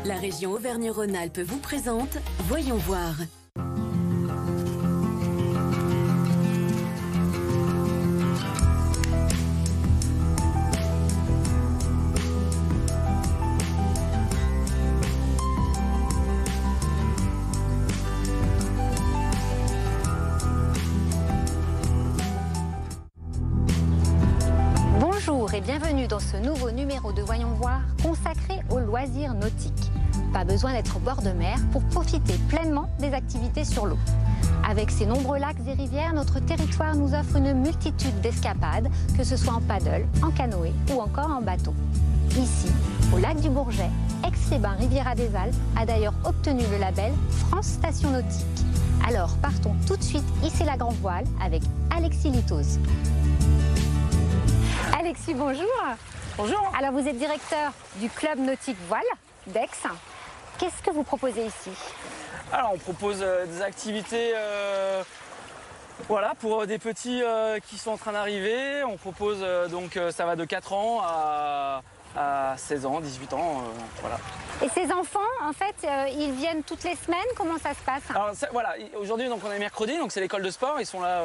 La région Auvergne-Rhône-Alpes vous présente Voyons voir. Bonjour et bienvenue dans ce nouveau numéro de Voyons voir consacré aux loisirs nautiques. Pas besoin d'être au bord de mer pour profiter pleinement des activités sur l'eau. Avec ses nombreux lacs et rivières, notre territoire nous offre une multitude d'escapades, que ce soit en paddle, en canoë ou encore en bateau. Ici, au lac du Bourget, Aix-les-Bains-Riviera-des-Alpes a d'ailleurs obtenu le label France Station Nautique. Alors partons tout de suite hisser la grand voile avec Alexis Litose. Alexis, bonjour. Bonjour. Alors vous êtes directeur du club nautique voile d'Aix. Qu'est-ce que vous proposez ici? Alors on propose des activités voilà, pour des petits qui sont en train d'arriver. On propose donc ça va de 4 ans à 16 ans, 18 ans, voilà. Et ces enfants, en fait, ils viennent toutes les semaines? Comment ça se passe? Alors voilà, aujourd'hui donc on est mercredi, donc c'est l'école de sport, ils sont là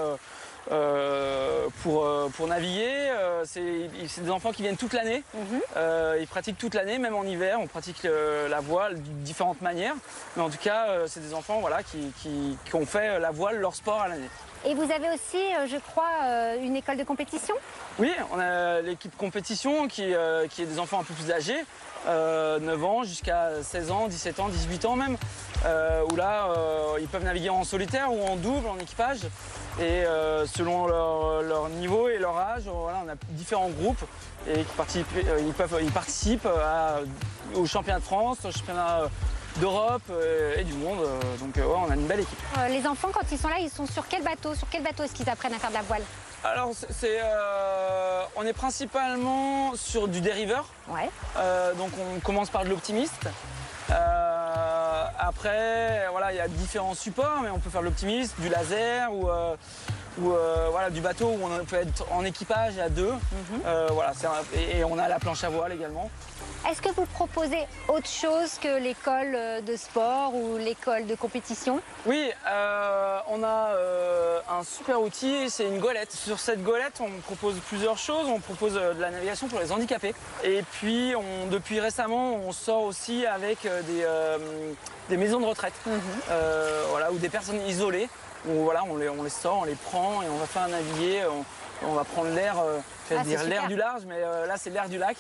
pour naviguer. C'est des enfants qui viennent toute l'année. Ils pratiquent toute l'année, même en hiver. On pratique la voile de différentes manières. Mais en tout cas, c'est des enfants voilà, qui ont fait la voile leur sport à l'année. Et vous avez aussi, je crois, une école de compétition? Oui, on a l'équipe compétition qui est des enfants un peu plus âgés, 9 ans jusqu'à 16 ans, 17 ans, 18 ans même, où là, ils peuvent naviguer en solitaire ou en double, en équipage. Et selon leur niveau et leur âge, voilà, on a différents groupes et ils participent aux championnats de France, aux championnats d'Europe et du monde. Donc ouais, on a une belle équipe. Les enfants, quand ils sont là, ils sont sur quel bateau? Sur quel bateau est-ce qu'ils apprennent à faire de la voile? Alors, on est principalement sur du dériveur. Ouais. Donc on commence par de l'optimiste. Après, voilà, il y a différents supports, mais on peut faire de l'optimiste, du laser ou voilà, du bateau où on peut être en équipage à deux. Voilà, et on a la planche à voile également. Est-ce que vous proposez autre chose que l'école de sport ou l'école de compétition? Oui, on a un super outil, c'est une golette. Sur cette golette, on propose plusieurs choses. On propose de la navigation pour les handicapés. Et puis, depuis récemment, on sort aussi avec des maisons de retraite, voilà, ou des personnes isolées. Où, voilà, on les sort, on les prend et on va faire naviguer. On va prendre l'air, l'air du large, mais là c'est l'air du lac.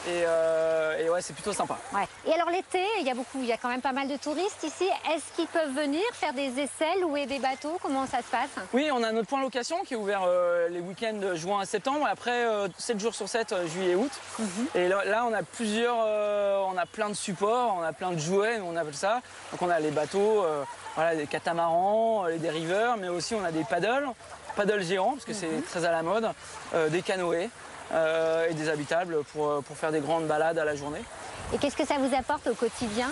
Et ouais, c'est plutôt sympa. Ouais. Et alors l'été, il y a quand même pas mal de touristes ici. Est-ce qu'ils peuvent venir faire des essais, louer des bateaux? Comment ça se passe? Oui, on a notre point location qui est ouvert les week-ends de juin à septembre. Après, 7 jours sur 7, juillet et août. Et là, on a on a plein de supports, on a plein de jouets, on appelle ça. Donc on a les bateaux, voilà, des catamarans, les dériveurs, mais aussi on a des paddles géants, parce que c'est très à la mode, des canoës. Et des habitables pour faire des grandes balades à la journée. Et qu'est-ce que ça vous apporte au quotidien?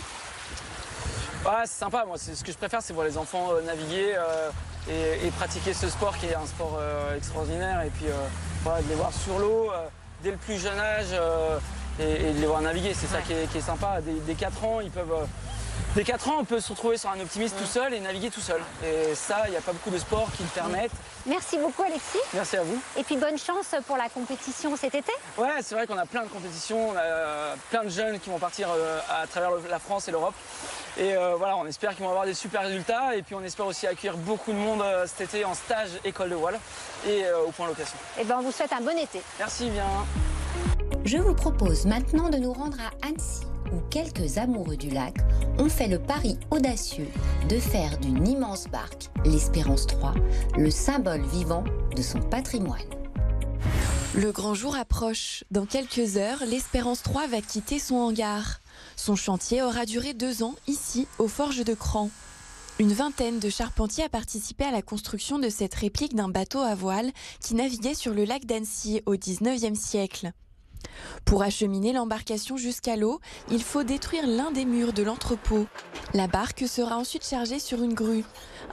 Ah, c'est sympa, moi ce que je préfère c'est voir les enfants naviguer et pratiquer ce sport qui est un sport extraordinaire et puis voilà, de les voir sur l'eau dès le plus jeune âge et de les voir naviguer, c'est ça qui est sympa. Dès 4 ans, dès 4 ans, on peut se retrouver sur un optimiste tout seul et naviguer tout seul. Et ça, il n'y a pas beaucoup de sports qui le permettent. Merci beaucoup Alexis. Merci à vous. Et puis bonne chance pour la compétition cet été. Ouais, c'est vrai qu'on a plein de compétitions, on a plein de jeunes qui vont partir à travers la France et l'Europe. Et voilà, on espère qu'ils vont avoir des super résultats. Et puis on espère aussi accueillir beaucoup de monde cet été en stage école de voile et au point location. Et ben on vous souhaite un bon été. Merci bien. Je vous propose maintenant de nous rendre à Annecy, où quelques amoureux du lac ont fait le pari audacieux de faire d'une immense barque, l'Espérance 3, le symbole vivant de son patrimoine. Le grand jour approche. Dans quelques heures, l'Espérance 3 va quitter son hangar. Son chantier aura duré 2 ans, ici, aux Forges de Cran. Une vingtaine de charpentiers a participé à la construction de cette réplique d'un bateau à voile qui naviguait sur le lac d'Annecy au XIXe siècle. Pour acheminer l'embarcation jusqu'à l'eau, il faut détruire l'un des murs de l'entrepôt. La barque sera ensuite chargée sur une grue.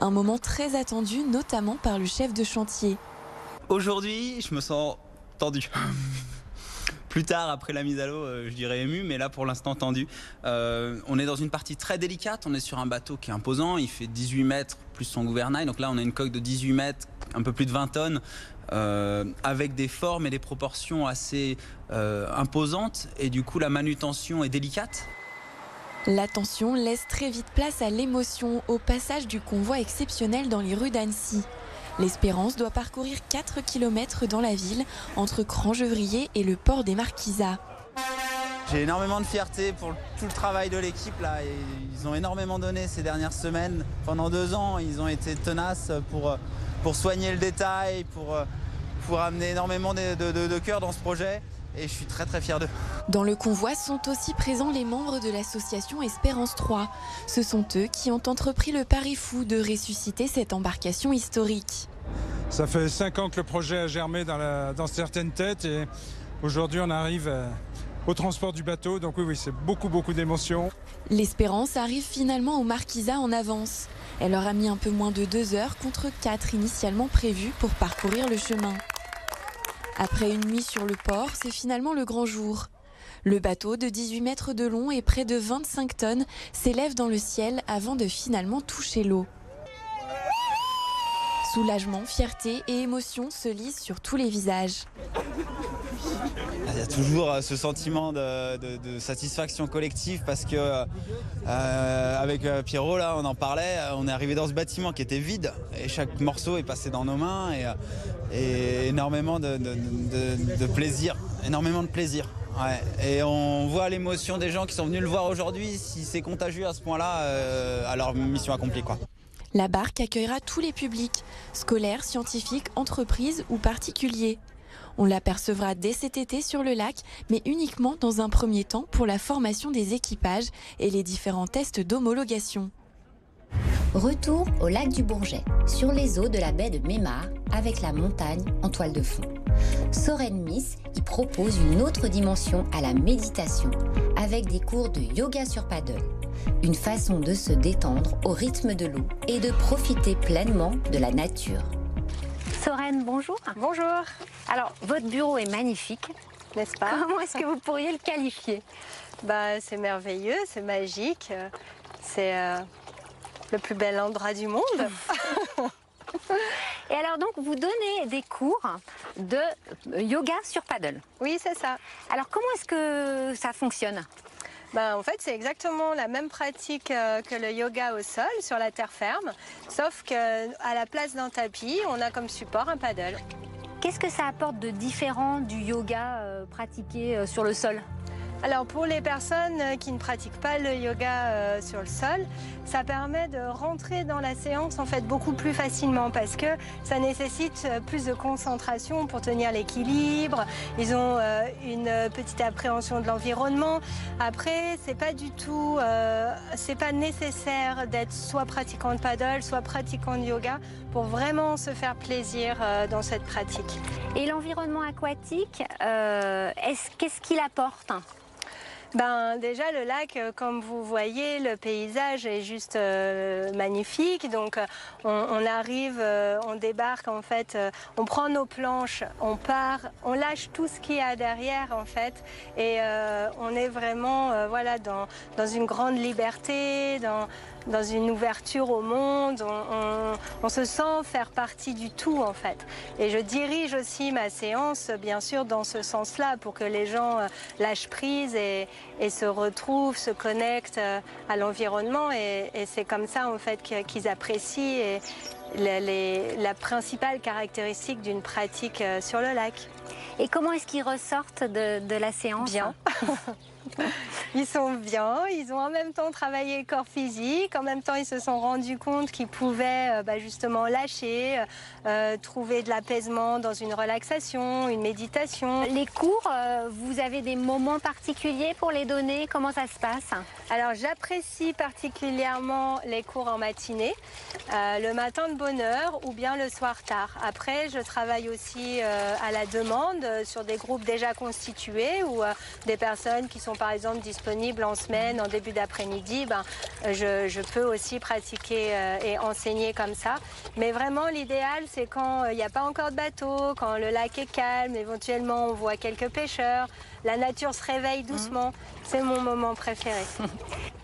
Un moment très attendu, notamment par le chef de chantier. Aujourd'hui, je me sens tendu. Plus tard, après la mise à l'eau, je dirais ému, mais là pour l'instant tendu. On est dans une partie très délicate, on est sur un bateau qui est imposant, il fait 18 mètres plus son gouvernail, donc là on a une coque de 18 mètres, un peu plus de 20 tonnes, avec des formes et des proportions assez imposantes, et du coup la manutention est délicate. L'attention laisse très vite place à l'émotion au passage du convoi exceptionnel dans les rues d'Annecy. L'Espérance doit parcourir 4 km dans la ville, entre Crangevrier et le port des Marquisats. J'ai énormément de fierté pour tout le travail de l'équipe là. Et ils ont énormément donné ces dernières semaines. Pendant 2 ans, ils ont été tenaces pour soigner le détail, pour amener énormément de cœur dans ce projet. Et je suis très très fier d'eux. Dans le convoi sont aussi présents les membres de l'association Espérance 3. Ce sont eux qui ont entrepris le pari fou de ressusciter cette embarcation historique. Ça fait 5 ans que le projet a germé dans certaines têtes et aujourd'hui on arrive au transport du bateau. Donc oui, c'est beaucoup d'émotions. L'Espérance arrive finalement aux Marquisats en avance. Elle leur a mis un peu moins de 2 heures contre 4 initialement prévues pour parcourir le chemin. Après une nuit sur le port, c'est finalement le grand jour. Le bateau de 18 mètres de long et près de 25 tonnes s'élève dans le ciel avant de finalement toucher l'eau. Soulagement, fierté et émotion se lisent sur tous les visages. Il y a toujours ce sentiment de satisfaction collective parce que avec Pierrot là, on en parlait, on est arrivé dans ce bâtiment qui était vide et chaque morceau est passé dans nos mains et énormément de plaisir, énormément de plaisir. Ouais. Et on voit l'émotion des gens qui sont venus le voir aujourd'hui. Si c'est contagieux à ce point-là, alors mission accomplie quoi. La barque accueillera tous les publics, scolaires, scientifiques, entreprises ou particuliers. On l'apercevra dès cet été sur le lac, mais uniquement dans un premier temps pour la formation des équipages et les différents tests d'homologation. Retour au lac du Bourget, sur les eaux de la baie de Mémar, avec la montagne en toile de fond. Soren Miss y propose une autre dimension à la méditation, avec des cours de yoga sur paddle. Une façon de se détendre au rythme de l'eau et de profiter pleinement de la nature. Soren, bonjour. Bonjour. Alors, votre bureau est magnifique, n'est-ce pas? Comment est-ce que vous pourriez le qualifier? C'est merveilleux, c'est magique, c'est le plus bel endroit du monde. Et alors donc, vous donnez des cours de yoga sur paddle. Oui, c'est ça. Alors, comment est-ce que ça fonctionne? En fait, c'est exactement la même pratique que le yoga au sol, sur la terre ferme, sauf qu'à la place d'un tapis, on a comme support un paddle. Qu'est-ce que ça apporte de différent du yoga pratiqué sur le sol? Alors pour les personnes qui ne pratiquent pas le yoga sur le sol, ça permet de rentrer dans la séance en fait beaucoup plus facilement parce que ça nécessite plus de concentration pour tenir l'équilibre. Ils ont une petite appréhension de l'environnement. Après, c'est pas du tout, c'est pas nécessaire d'être soit pratiquant de paddle, soit pratiquant de yoga pour vraiment se faire plaisir dans cette pratique. Et l'environnement aquatique, qu'est-ce qu'il apporte ? Déjà le lac, comme vous voyez, le paysage est juste magnifique. Donc on arrive, on débarque en fait, on prend nos planches, on part, on lâche tout ce qu'il y a derrière en fait. Et on est vraiment dans une grande liberté, dans une ouverture au monde, on se sent faire partie du tout en fait. Et je dirige aussi ma séance bien sûr dans ce sens-là pour que les gens lâchent prise et se retrouvent, se connectent à l'environnement et c'est comme ça en fait qu'ils apprécient la principale caractéristique d'une pratique sur le lac. Et comment est-ce qu'ils ressortent de la séance? Bien. Ils sont bien, ils ont en même temps travaillé le corps physique, en même temps ils se sont rendus compte qu'ils pouvaient justement lâcher, trouver de l'apaisement dans une relaxation, une méditation. Les cours, vous avez des moments particuliers pour les donner? Comment ça se passe? Alors j'apprécie particulièrement les cours en matinée, le matin de bonne heure ou bien le soir tard. Après je travaille aussi à la demande sur des groupes déjà constitués ou des personnes qui sont par exemple disponibles en semaine, en début d'après-midi, je peux aussi pratiquer et enseigner comme ça. Mais vraiment, l'idéal, c'est quand il n'y a pas encore de bateau, quand le lac est calme, éventuellement on voit quelques pêcheurs, la nature se réveille doucement. C'est mon moment préféré.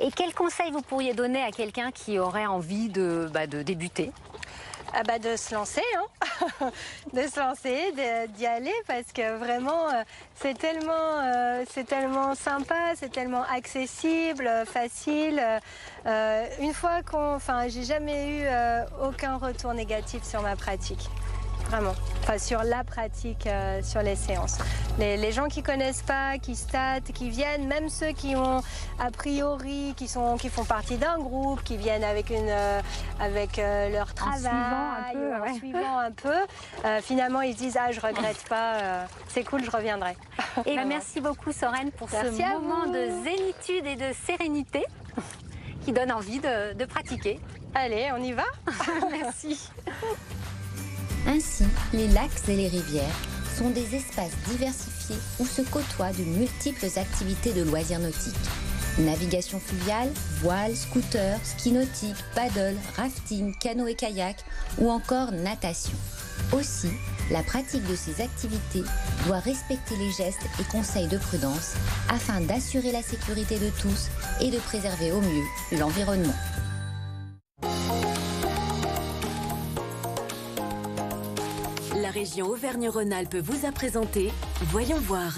Et quels conseils vous pourriez donner à quelqu'un qui aurait envie de débuter ? De se lancer, hein. De se lancer, d'y aller, parce que vraiment, c'est tellement sympa, c'est tellement accessible, facile. Une fois j'ai jamais eu aucun retour négatif sur ma pratique. Vraiment, enfin sur la pratique, sur les séances. Les gens qui connaissent pas, qui se tâtent, qui viennent, même ceux qui ont a priori, qui font partie d'un groupe, qui viennent avec leur travail, en suivant un peu, finalement ils se disent je regrette pas, c'est cool, je reviendrai. Et merci beaucoup Soren pour ce moment de zénitude et de sérénité qui donne envie de pratiquer. Allez, on y va. Merci. Ainsi, les lacs et les rivières sont des espaces diversifiés où se côtoient de multiples activités de loisirs nautiques. Navigation fluviale, voile, scooter, ski nautique, paddle, rafting, canot et kayak ou encore natation. Aussi, la pratique de ces activités doit respecter les gestes et conseils de prudence afin d'assurer la sécurité de tous et de préserver au mieux l'environnement. La région Auvergne-Rhône-Alpes vous a présenté Voyons voir.